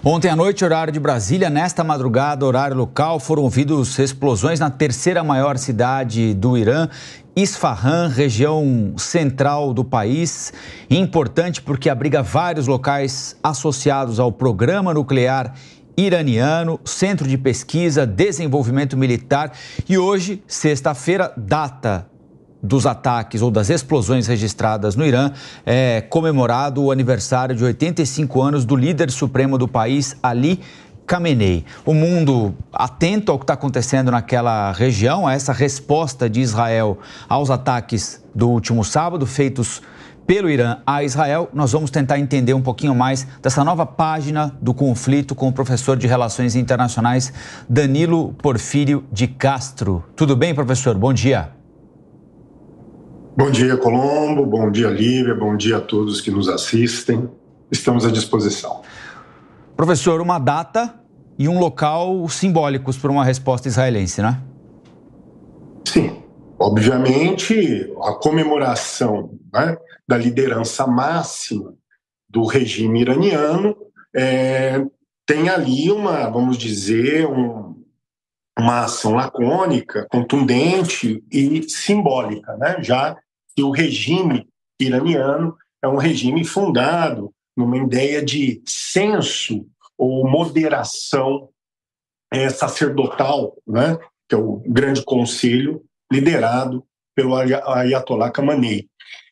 Ontem à noite, horário de Brasília, nesta madrugada, horário local, foram ouvidos explosões na terceira maior cidade do Irã, Isfahan, região central do país. Importante porque abriga vários locais associados ao programa nuclear iraniano, centro de pesquisa, desenvolvimento militar. E hoje, sexta-feira, data dos ataques ou das explosões registradas no Irã, é comemorado o aniversário de 85 anos do líder supremo do país, Ali Khamenei. O mundo atento ao que está acontecendo naquela região, a essa resposta de Israel aos ataques do último sábado, feitos pelo Irã a Israel. Nós vamos tentar entender um pouquinho mais dessa nova página do conflito com o professor de Relações Internacionais, Danilo Porfírio de Castro. Tudo bem, professor? Bom dia. Bom dia, Colombo. Bom dia, Lívia. Bom dia a todos que nos assistem. Estamos à disposição. Professor, uma data e um local simbólicos para uma resposta israelense, né? Sim. Obviamente, a comemoração, né, da liderança máxima do regime iraniano tem ali vamos dizer, uma ação lacônica, contundente e simbólica, né? Já que o regime iraniano é um regime fundado numa ideia de senso ou moderação sacerdotal, né? Que é o Grande Conselho liderado pelo Ayatollah Khamenei.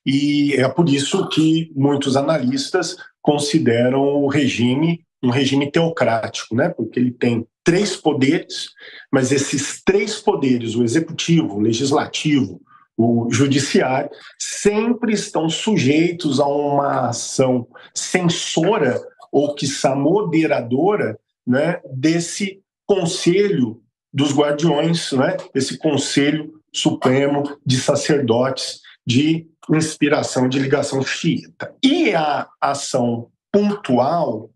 E é por isso que muitos analistas consideram o regime um regime teocrático, né? Porque ele tem 3 poderes, mas esses 3 poderes, o executivo, o legislativo, o judiciário, sempre estão sujeitos a uma ação censora ou, quiçá, moderadora, né, desse Conselho dos Guardiões, né, esse Conselho Supremo de Sacerdotes de inspiração de ligação xiita. E a ação pontual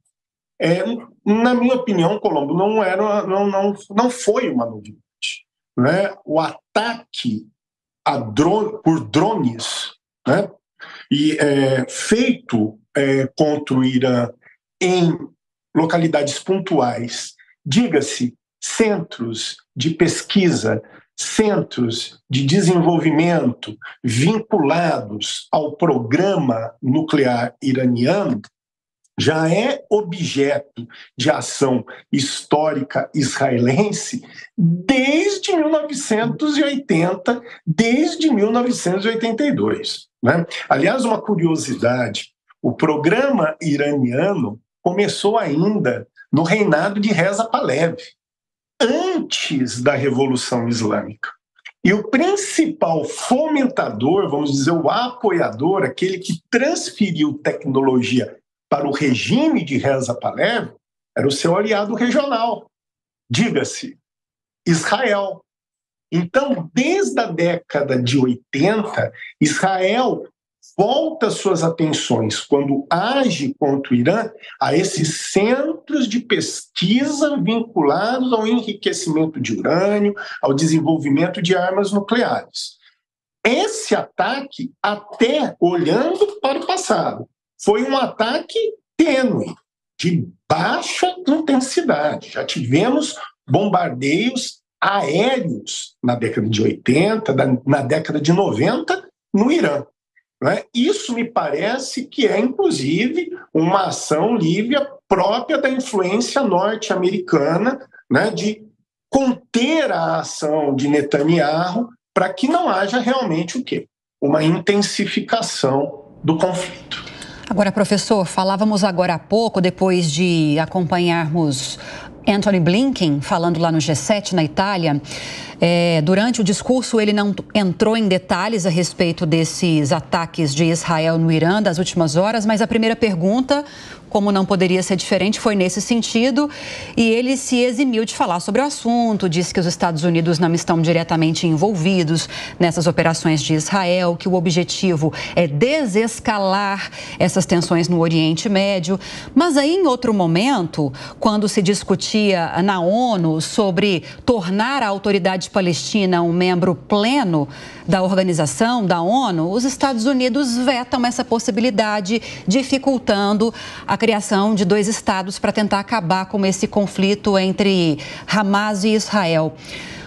na minha opinião, Colombo, não foi uma novidade, né? O ataque por drones, né, feito contra o Irã em localidades pontuais, diga-se, centros de pesquisa, centros de desenvolvimento vinculados ao programa nuclear iraniano, já é objeto de ação histórica israelense desde 1980, desde 1982. Né? Aliás, uma curiosidade, o programa iraniano começou ainda no reinado de Reza Pahlavi, antes da Revolução Islâmica. E o principal fomentador, vamos dizer, o apoiador, aquele que transferiu tecnologia para o regime de Reza Pahlavi, era o seu aliado regional, diga-se, Israel. Então, desde a década de 80, Israel volta suas atenções, quando age contra o Irã, a esses centros de pesquisa vinculados ao enriquecimento de urânio, ao desenvolvimento de armas nucleares. Esse ataque, até olhando para o passado, foi um ataque tênue, de baixa intensidade. Já tivemos bombardeios aéreos na década de 80, na década de 90, no Irã. Né? Isso me parece que é, inclusive, uma ação, Lívia, própria da influência norte-americana, né, de conter a ação de Netanyahu para que não haja realmente o quê? Uma intensificação do conflito. Agora, professor, falávamos agora há pouco, depois de acompanharmos Antony Blinken falando lá no G7 na Itália. Durante o discurso, ele não entrou em detalhes a respeito desses ataques de Israel no Irã das últimas horas, mas a primeira pergunta, como não poderia ser diferente, foi nesse sentido, e ele se eximiu de falar sobre o assunto, disse que os Estados Unidos não estão diretamente envolvidos nessas operações de Israel, que o objetivo é desescalar essas tensões no Oriente Médio. Mas aí, em outro momento, quando se discutia na ONU sobre tornar a autoridade palestina um membro pleno da organização, da ONU, os Estados Unidos vetam essa possibilidade, dificultando a criação de 2 estados para tentar acabar com esse conflito entre Hamas e Israel.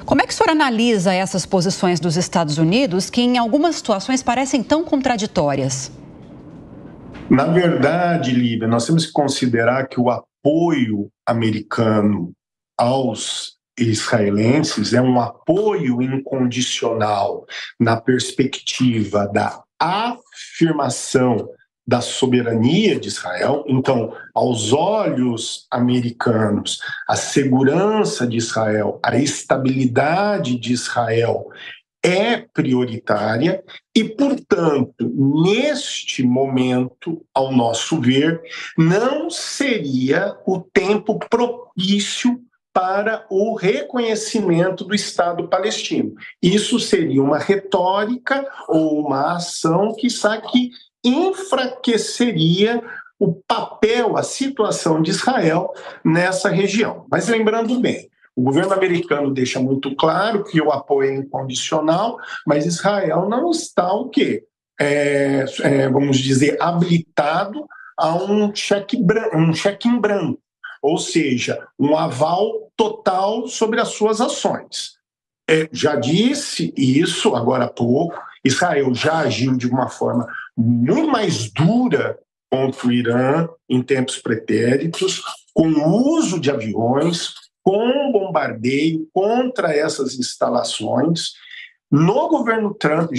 Como é que o senhor analisa essas posições dos Estados Unidos que, em algumas situações, parecem tão contraditórias? Na verdade, Lívia, nós temos que considerar que o apoio americano aos israelenses é um apoio incondicional na perspectiva da afirmação da soberania de Israel. Então, aos olhos americanos, a segurança de Israel, a estabilidade de Israel é prioritária e, portanto, neste momento, ao nosso ver, não seria o tempo propício para o reconhecimento do Estado palestino. Isso seria uma retórica ou uma ação que enfraqueceria o papel, a situação de Israel nessa região. Mas lembrando bem, o governo americano deixa muito claro que o apoio é incondicional, mas Israel não está vamos dizer, habilitado a um cheque em branco, ou seja, um aval total sobre as suas ações. Já disse isso agora há pouco, Israel já agiu de uma forma muito mais dura contra o Irã em tempos pretéritos, com o uso de aviões, com bombardeio contra essas instalações. No governo Trump,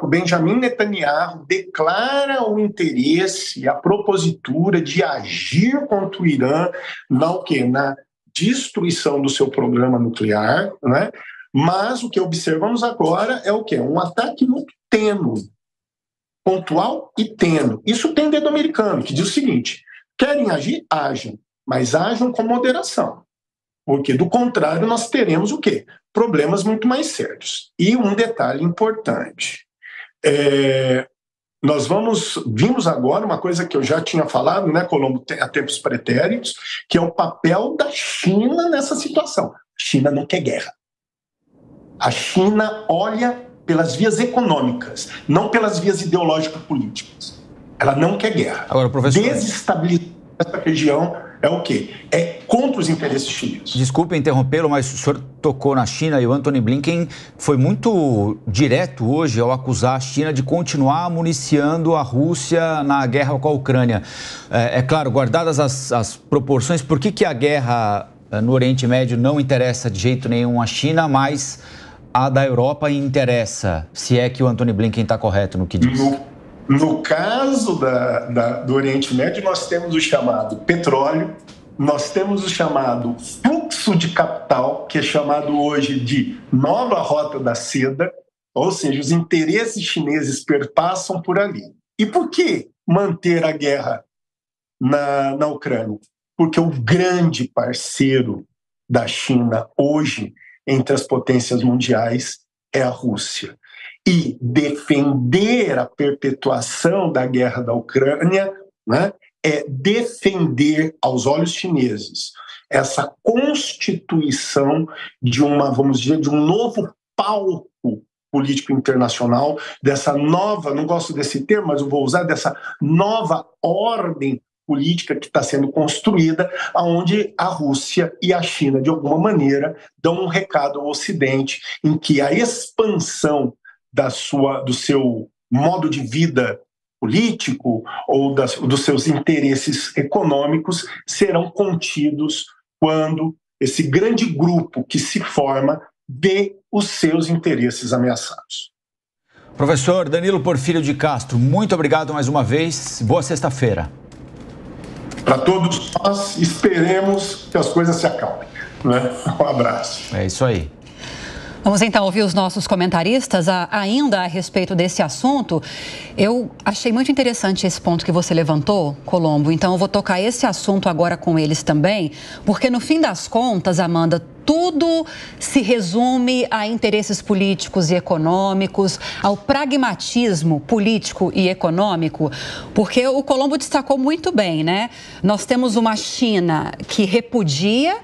o Benjamin Netanyahu declara o interesse, a propositura de agir contra o Irã na destruição do seu programa nuclear, né? Mas o que observamos agora é o quê? Um ataque muito tênue, pontual e tênue. Isso tem dedo americano, que diz o seguinte: querem agir? Ajam, mas ajam com moderação. Porque, do contrário, nós teremos o quê? Problemas muito mais sérios. E um detalhe importante. Nós vimos agora uma coisa que eu já tinha falado, né, Colombo, há tempos pretéritos, que é o papel da China nessa situação. A China não quer guerra. A China olha pelas vias econômicas, não pelas vias ideológico-políticas. Ela não quer guerra. Agora, professor, desestabilizar essa região é o quê? É contra os interesses chineses. Desculpe interrompê-lo, mas o senhor tocou na China e o Antony Blinken foi muito direto hoje ao acusar a China de continuar municiando a Rússia na guerra com a Ucrânia. É claro, guardadas as proporções, por que a guerra no Oriente Médio não interessa de jeito nenhum a China, mas a da Europa interessa, se é que o Antony Blinken está correto no que diz? No caso do Oriente Médio, nós temos o chamado petróleo, nós temos o chamado fluxo de capital, que é chamado hoje de nova rota da seda, ou seja, os interesses chineses perpassam por ali. E por que manter a guerra na Ucrânia? Porque o grande parceiro da China hoje, entre as potências mundiais, é a Rússia. E defender a perpetuação da guerra da Ucrânia, né, é defender, aos olhos chineses, essa constituição de um novo palco político internacional, dessa nova, não gosto desse termo, mas eu vou usar, dessa nova ordem política que está sendo construída, onde a Rússia e a China, de alguma maneira, dão um recado ao Ocidente em que a expansão do seu modo de vida político ou dos seus interesses econômicos serão contidos quando esse grande grupo que se forma vê os seus interesses ameaçados. Professor Danilo Porfírio de Castro, muito obrigado mais uma vez. Boa sexta-feira. Para todos nós, esperemos que as coisas se acalmem, né? Um abraço. É isso aí. Vamos então ouvir os nossos comentaristas ainda a respeito desse assunto. Eu achei muito interessante esse ponto que você levantou, Colombo, então eu vou tocar esse assunto agora com eles também, porque no fim das contas, Amanda, tudo se resume a interesses políticos e econômicos, ao pragmatismo político e econômico, porque o Colombo destacou muito bem, né? Nós temos uma China que repudia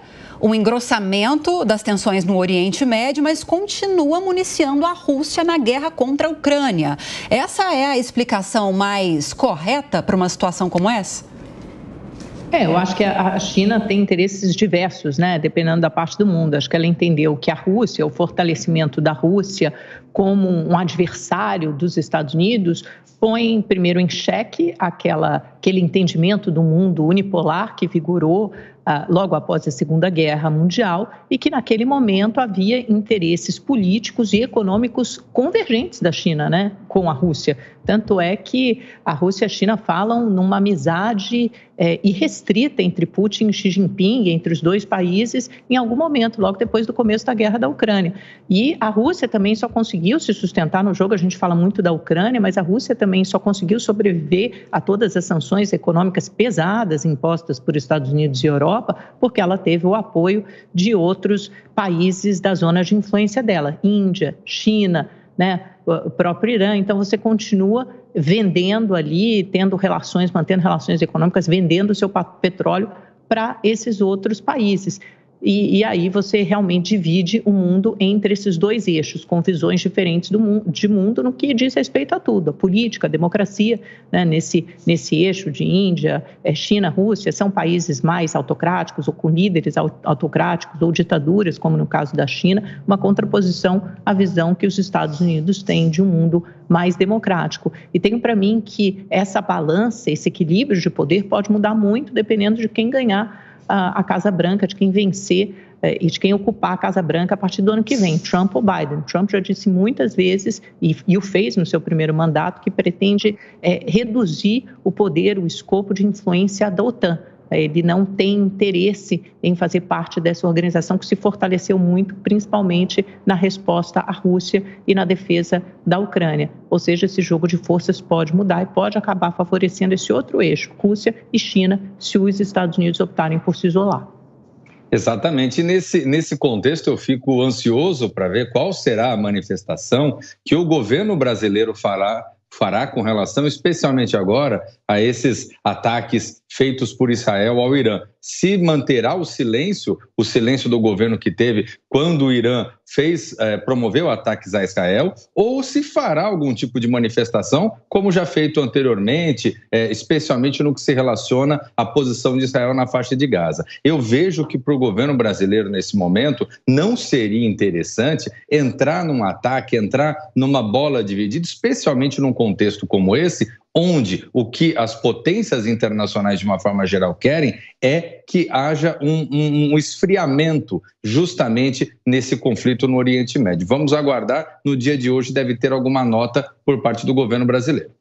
o engrossamento das tensões no Oriente Médio, mas continua municiando a Rússia na guerra contra a Ucrânia. Essa é a explicação mais correta para uma situação como essa? Eu acho que a China tem interesses diversos, né, dependendo da parte do mundo. Acho que ela entendeu que a Rússia, o fortalecimento da Rússia como um adversário dos Estados Unidos, põe primeiro em xeque aquele entendimento do mundo unipolar que vigorou logo após a Segunda Guerra Mundial e que naquele momento havia interesses políticos e econômicos convergentes da China, né, com a Rússia. Tanto é que a Rússia e a China falam numa amizade irrestrita entre Putin e Xi Jinping, entre os dois países, em algum momento, logo depois do começo da guerra da Ucrânia. E a Rússia também só conseguiu se sustentar no jogo, a gente fala muito da Ucrânia, mas a Rússia também só conseguiu sobreviver a todas as sanções econômicas pesadas impostas por Estados Unidos e Europa, porque ela teve o apoio de outros países da zona de influência dela, Índia, China, né, o próprio Irã. Então você continua vendendo ali, tendo relações, mantendo relações econômicas, vendendo o seu petróleo para esses outros países. E aí você realmente divide o mundo entre esses dois eixos, com visões diferentes de mundo no que diz respeito a tudo, a política, a democracia, né? Nesse eixo de Índia, China, Rússia, são países mais autocráticos ou com líderes autocráticos ou ditaduras, como no caso da China, uma contraposição à visão que os Estados Unidos têm de um mundo mais democrático. E tenho para mim que essa balança, esse equilíbrio de poder pode mudar muito dependendo de quem ganhar a Casa Branca, de quem vencer e de quem ocupar a Casa Branca a partir do ano que vem, Trump ou Biden. Trump já disse muitas vezes, e o fez no seu primeiro mandato, que pretende reduzir o poder, o escopo de influência da OTAN. Ele não tem interesse em fazer parte dessa organização que se fortaleceu muito, principalmente na resposta à Rússia e na defesa da Ucrânia. Ou seja, esse jogo de forças pode mudar e pode acabar favorecendo esse outro eixo, Rússia e China, se os Estados Unidos optarem por se isolar. Exatamente. E nesse contexto eu fico ansioso para ver qual será a manifestação que o governo brasileiro fará com relação, especialmente agora, a esses ataques feitos por Israel ao Irã. Se manterá o silêncio do governo que teve quando o Irã promoveu ataques a Israel, ou se fará algum tipo de manifestação, como já feito anteriormente, especialmente no que se relaciona à posição de Israel na faixa de Gaza. Eu vejo que para o governo brasileiro, nesse momento, não seria interessante entrar num ataque, entrar numa bola dividida, especialmente num contexto como esse, onde o que as potências internacionais, de uma forma geral, querem é que haja um esfriamento justamente nesse conflito no Oriente Médio. Vamos aguardar, no dia de hoje deve ter alguma nota por parte do governo brasileiro.